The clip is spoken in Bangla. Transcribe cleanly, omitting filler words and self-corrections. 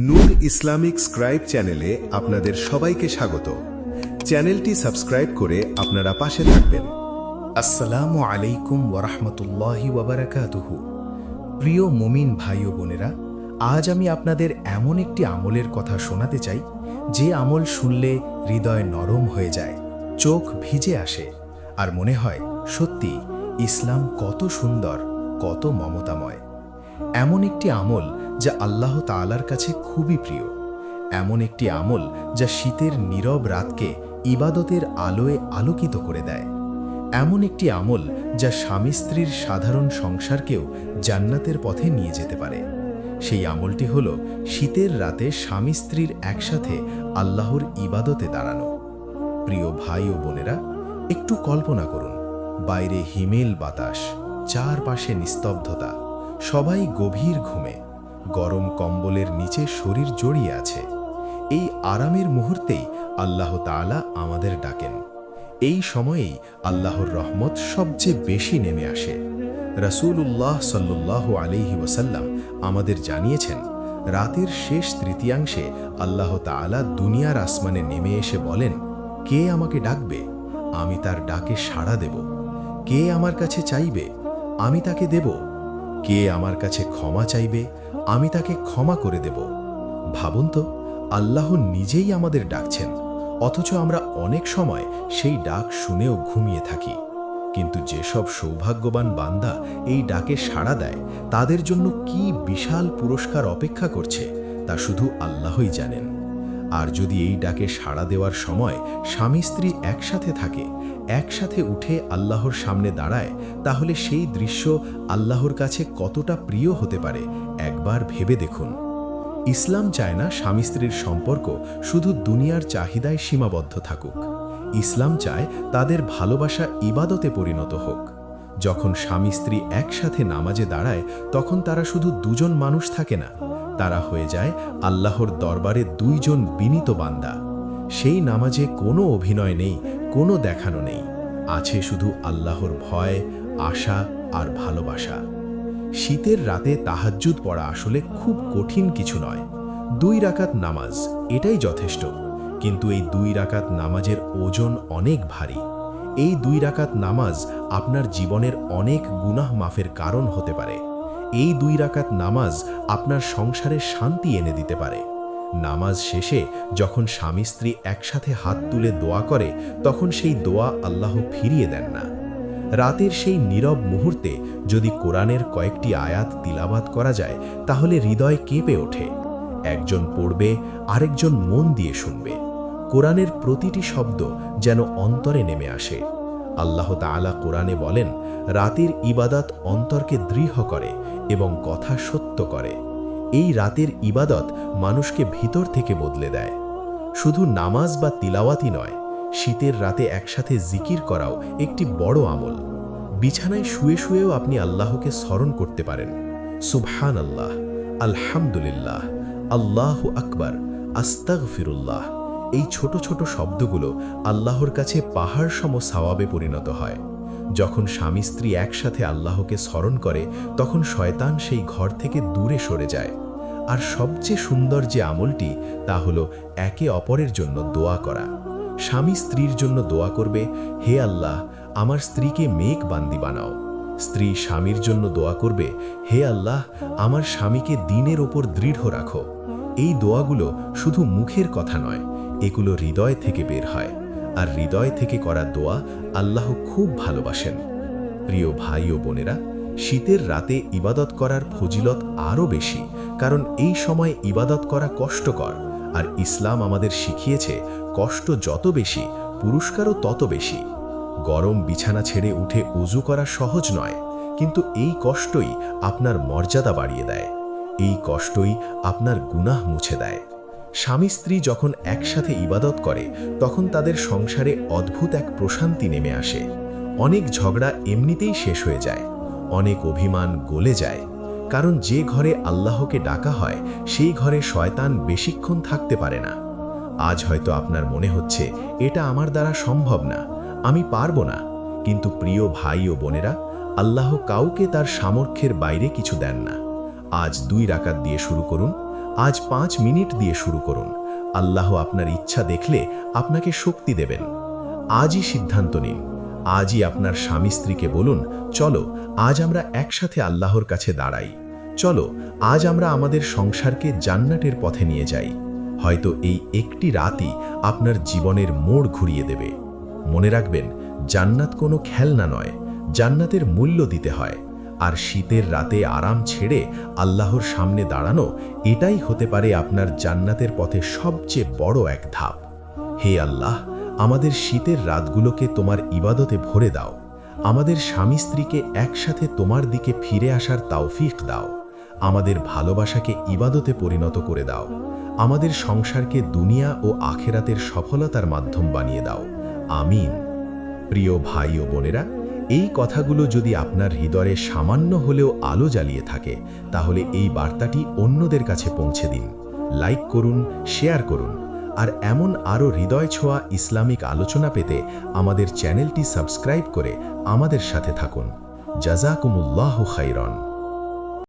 নূর ইসলামিক স্ক্রাইব চ্যানেলে আপনাদের সবাইকে স্বাগত। চ্যানেলটি সাবস্ক্রাইব করে আপনারা পাশে থাকবেন। আসসালামু আলাইকুম ওয়ারাহমাতুল্লাহি ওয়াবারাকাতুহু। প্রিয় মুমিন ভাই ও বোনেরা, আজ আমি আপনাদের এমন একটি আমলের কথা শোনাতে চাই যে আমল শুনলে হৃদয় নরম হয়ে যায়, চোখ ভিজে আসে আর মনে হয় সত্যি ইসলাম কত সুন্দর, কত মমতাময়। এমন একটি আমল যা আল্লাহ তাআলার কাছে খুবই প্রিয়। এমন একটি আমল যা শীতের নীরব রাতকে ইবাদতের আলোয় আলোকিত করে দেয়। এমন একটি আমল যা স্বামী স্ত্রীর সাধারণ সংসারকেও জান্নাতের পথে নিয়ে যেতে পারে। সেই আমলটি হল শীতের রাতে স্বামী স্ত্রীর একসাথে আল্লাহর ইবাদতে দাঁড়ানো। প্রিয় ভাই ও বোনেরা, একটু কল্পনা করুন, বাইরে হিমেল বাতাস, চারপাশে নিস্তব্ধতা, সবাই গভীর ঘুমে, গরম কম্বলের নিচে শরীর জড়িয়ে আছে। এই আরামের মুহূর্তেই আল্লাহ তাআলা আমাদের ডাকেন। এই সময়েই আল্লাহর রহমত সবচেয়ে বেশি নেমে আসে। রাসূলুল্লাহ সাল্লাল্লাহু আলাইহি ওয়াসাল্লাম আমাদের জানিয়েছেন, রাতের শেষ তৃতীয়াংশে আল্লাহ তাআলা দুনিয়ার আসমানে নেমে এসে বলেন, কে আমাকে ডাকবে? আমি তার ডাকে সাড়া দেব। কে আমার কাছে চাইবে? আমি তাকে দেব। কে আমার কাছে ক্ষমা চাইবে? আমি তাকে ক্ষমা করে দেব। ভাবুন তো, আল্লাহ নিজেই আমাদের ডাকছেন, অথচ আমরা অনেক সময় সেই ডাক শুনেও ঘুমিয়ে থাকি। কিন্তু যেসব সৌভাগ্যবান বান্দা এই ডাকে সাড়া দেয়, তাদের জন্য কি বিশাল পুরস্কার অপেক্ষা করছে তা শুধু আল্লাহই জানেন। আর যদি এই ডাকে সাড়া দেওয়ার সময় স্বামী স্ত্রী একসাথে থাকে, একসাথে উঠে আল্লাহর সামনে দাঁড়ায়, তাহলে সেই দৃশ্য আল্লাহর কাছে কতটা প্রিয় হতে পারে একবার ভেবে দেখুন। ইসলাম চায় না স্বামী স্ত্রীর সম্পর্ক শুধু দুনিয়ার চাহিদায় সীমাবদ্ধ থাকুক। ইসলাম চায় তাদের ভালোবাসা ইবাদতে পরিণত হোক। যখন স্বামী স্ত্রী একসাথে নামাজে দাঁড়ায়, তখন তারা শুধু দুজন মানুষ থাকে না, তারা হয়ে যায় আল্লাহর দরবারে দুইজন বিনীত বান্দা। সেই নামাজে কোনো অভিনয় নেই, কোনো দেখানো নেই, আছে শুধু আল্লাহর ভয়, আশা আর ভালোবাসা। শীতের রাতে তাহাজ্জুদ পড়া আসলে খুব কঠিন কিছু নয়। 2 রাকাত নামাজ, এটাই যথেষ্ট। কিন্তু এই 2 রাকাত নামাজের ওজন অনেক ভারী। এই 2 রাকাত নামাজ আপনার জীবনের অনেক গুনাহ মাফের কারণ হতে পারে। এই 2 রাকাত নামাজ আপনার সংসারে শান্তি এনে দিতে পারে। নামাজ শেষে যখন স্বামী স্ত্রী একসাথে হাত তুলে দোয়া করে, তখন সেই দোয়া আল্লাহ ফিরিয়ে দেন না। রাতের সেই নীরব মুহূর্তে যদি কোরআনের কয়েকটি আয়াত তিলাওয়াত করা যায়, তাহলে হৃদয় কেঁপে ওঠে। একজন পড়বে, আরেকজন মন দিয়ে শুনবে। কোরআনের প্রতিটি শব্দ যেন অন্তরে নেমে আসে। আল্লাহ তাআলা কোরআনে বলেন, রাতের ইবাদত অন্তরকে দৃঢ় করে এবং কথা সত্য করে। এই রাতের ইবাদত মানুষকে ভিতর থেকে বদলে দেয়। শুধু নামাজ বা তিলাওয়াতই নয়, শীতের রাতে একসাথে জিকির করাও একটি বড় আমল। বিছানায় শুয়ে শুয়েও আপনি আল্লাহকে স্মরণ করতে পারেন। সুবহানাল্লাহ, আলহামদুলিল্লাহ, আল্লাহু আকবার, আস্তাগফিরুল্লাহ। এই ছোট ছোট শব্দগুলো আল্লাহর কাছে পাহাড় সম সওয়াবে পরিণত হয়। যখন স্বামী স্ত্রী একসাথে আল্লাহকে স্মরণ করে, তখন শয়তান সেই ঘর থেকে দূরে সরে যায়। আর সবচেয়ে সুন্দর যে আমলটি, তা হলো একে অপরের জন্য দোয়া করা। স্বামী স্ত্রীর জন্য দোয়া করবে, হে আল্লাহ, আমার স্ত্রীকে নেক বান্দি বানাও। স্ত্রী স্বামীর জন্য দোয়া করবে, হে আল্লাহ, আমার স্বামীকে দ্বীনের ওপর দৃঢ় রাখো। এই দোয়াগুলো শুধু মুখের কথা নয়, এগুলো হৃদয় থেকে বের হয়। আর হৃদয় থেকে করা দোয়া আল্লাহ খুব ভালোবাসেন। প্রিয় ভাই ও বোনেরা, শীতের রাতে ইবাদত করার ফজিলত আরও বেশি, কারণ এই সময় ইবাদত করা কষ্টকর। আর ইসলাম আমাদের শিখিয়েছে, কষ্ট যত বেশি, পুরস্কারও তত বেশি। গরম বিছানা ছেড়ে উঠে ওযু করা সহজ নয়, কিন্তু এই কষ্টই আপনার মর্যাদা বাড়িয়ে দেয়। এই কষ্টই আপনার গুনাহ মুছে দেয়। স্বামী স্ত্রী যখন একসাথে ইবাদত করে, তখন তাদের সংসারে অদ্ভুত এক প্রশান্তি নেমে আসে। অনেক ঝগড়া এমনিতেই শেষ হয়ে যায়, অনেক অভিমান গলে যায়। কারণ যে ঘরে আল্লাহকে ডাকা হয়, সেই ঘরে শয়তান বেশিক্ষণ থাকতে পারে না। আজ হয়তো আপনার মনে হচ্ছে, এটা আমার দ্বারা সম্ভব না, আমি পারবো না। কিন্তু প্রিয় ভাই ও বোনেরা, আল্লাহ কাউকে তার সামর্থ্যের বাইরে কিছু দেন না। আজ 2 রাকাত দিয়ে শুরু করুন। আজ 5 মিনিট দিয়ে শুরু করুন। আল্লাহ আপনার ইচ্ছা দেখলে আপনাকে শক্তি দেবেন। আজই সিদ্ধান্ত নিন। আজই আপনার স্বামী স্ত্রীকে বলুন, চলো আজ আমরা একসাথে আল্লাহর কাছে দাঁড়াই। চলো আজ আমরা আমাদের সংসারকে জান্নাতের পথে নিয়ে যাই। হয়তো এই একটি রাতই আপনার জীবনের মোড় ঘুরিয়ে দেবে। মনে রাখবেন, জান্নাত কোনো খেলনা নয়, জান্নাতের মূল্য দিতে হয়। আর শীতের রাতে আরাম ছেড়ে আল্লাহর সামনে দাঁড়ানো, এটাই হতে পারে আপনার জান্নাতের পথে সবচেয়ে বড় এক ধাপ। হে আল্লাহ, আমাদের শীতের রাতগুলোকে তোমার ইবাদতে ভরে দাও। আমাদের স্বামী স্ত্রীকে একসাথে তোমার দিকে ফিরে আসার তৌফিক দাও। আমাদের ভালোবাসাকে ইবাদতে পরিণত করে দাও। আমাদের সংসারকে দুনিয়া ও আখেরাতের সফলতার মাধ্যম বানিয়ে দাও। আমিন। প্রিয় ভাই ও বোনেরা, এই কথাগুলো যদি আপনার হৃদয়ে সামান্য হলেও আলো জ্বালিয়ে থাকে, তাহলে এই বার্তাটি অন্যদের কাছে পৌঁছে দিন। লাইক করুন, শেয়ার করুন, আর এমন আরও হৃদয় ছোঁয়া ইসলামিক আলোচনা পেতে আমাদের চ্যানেলটি সাবস্ক্রাইব করে আমাদের সাথে থাকুন। জাযাকুমুল্লাহু খাইরান।